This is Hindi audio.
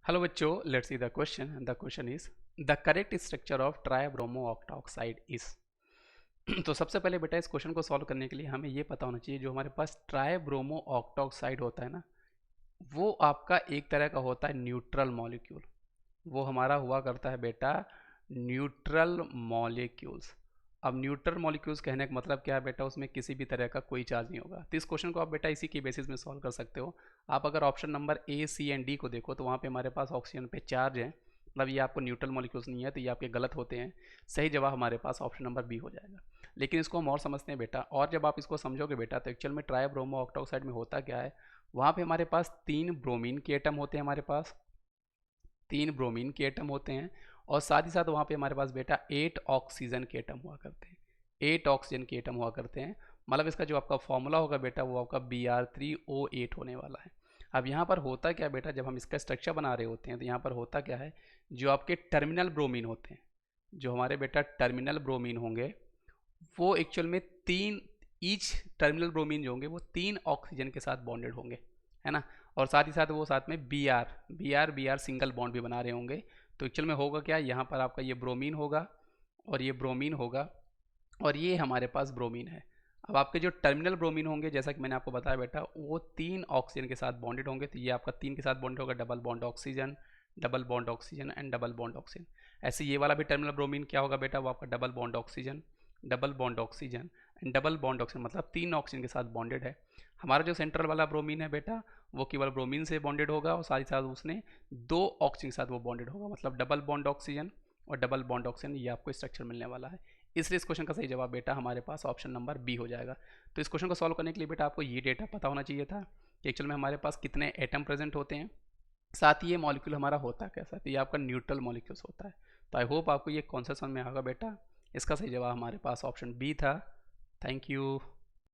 हेलो बच्चों, let's see the question. The question is the correct structure of tribromo octaoxide is. तो सबसे पहले बेटा इस क्वेश्चन को सॉल्व करने के लिए हमें ये पता होना चाहिए जो हमारे पास ट्राइब्रोमो ऑक्टाऑक्साइड होता है ना, वो आपका एक तरह का होता है न्यूट्रल मॉलिक्यूल. वो हमारा हुआ करता है बेटा न्यूट्रल मॉलिक्यूल्स. अब न्यूट्रल मॉलिक्यूल्स कहने का मतलब क्या है बेटा, उसमें किसी भी तरह का कोई चार्ज नहीं होगा. तो इस क्वेश्चन को आप बेटा इसी के बेसिस में सॉल्व कर सकते हो. आप अगर option number A C and D को देखो तो वहाँ पे हमारे पास ऑक्सीजन पे चार्ज है, मतलब ये आपको न्यूट्रल मॉलिक्यूल्स नहीं है, तो ये आपके गलत होते हैं. सही जवाब हमारे पास ऑप्शन नंबर बी हो जाएगा. लेकिन इसको हम और समझते हैं बेटा, और जब आप इसको समझोगे बेटा तो एक्चुअल में ट्राइब्रोमो ऑक्टाऑक्साइड में होता क्या है. वहाँ पे हमारे पास 3 ब्रोमीन के एटम होते हैं, हमारे पास 3 ब्रोमीन के एटम होते हैं. और साथ ही साथ वहाँ पे हमारे पास बेटा 8 ऑक्सीजन के एटम हुआ करते हैं. 8 ऑक्सीजन के एटम हुआ करते हैं. मतलब इसका जो आपका फॉर्मूला होगा बेटा वो आपका Br3O8 होने वाला है. अब यहाँ पर होता क्या बेटा, जब हम इसका स्ट्रक्चर बना रहे होते हैं तो यहाँ पर होता क्या है, जो आपके टर्मिनल ब्रोमीन होते हैं, जो हमारे बेटा टर्मिनल ब्रोमीन होंगे, वो एक्चुअल में तीन, ईच टर्मिनल ब्रोमीन जो होंगे वो 3 ऑक्सीजन के साथ बॉन्डेड होंगे, है ना. और साथ ही साथ वो साथ में बी आर सिंगल बॉन्ड भी बना रहे होंगे. तो एक्चुअल में होगा क्या, यहाँ पर आपका ये ब्रोमीन होगा और ये ब्रोमीन होगा और ये हमारे पास ब्रोमीन है. अब आपके जो टर्मिनल ब्रोमीन होंगे, जैसा कि मैंने आपको बताया बेटा, वो 3 ऑक्सीजन के साथ बॉन्डेड होंगे. तो ये आपका 3 के साथ बॉन्डेड होगा, double bond oxygen, double bond oxygen and double bond oxygen. ऐसे ये वाला भी टर्मिनल ब्रोमीन क्या होगा बेटा, वो आपका double bond oxygen, double bond oxygen and double bond oxygen, मतलब 3 ऑक्सीजन के साथ बॉन्डेड है. हमारा जो सेंट्रल वाला ब्रोमीन है बेटा, वो केवल ब्रोमीन से बॉन्डेड होगा और साथ ही साथ उसने 2 ऑक्सीजन के साथ वो बॉन्डेड होगा, मतलब डबल बॉन्ड ऑक्सीजन और डबल बॉन्ड ऑक्सीजन. ये आपको स्ट्रक्चर मिलने वाला है. इसलिए इस क्वेश्चन का सही जवाब बेटा हमारे पास ऑप्शन नंबर बी हो जाएगा. तो इस क्वेश्चन को सॉल्व करने के लिए बेटा आपको ये डेटा पता होना चाहिए था कि एक्चुअल में हमारे पास कितने एटम प्रेजेंट होते हैं, साथ ही ये मॉलिक्यूल हमारा होता कैसा. तो ये आपका न्यूट्रल मॉलिक्यूल्स होता है. तो आई होप आपको ये कॉन्सेप्ट समझ में आएगा बेटा. इसका सही जवाब हमारे पास ऑप्शन बी था. Thank you.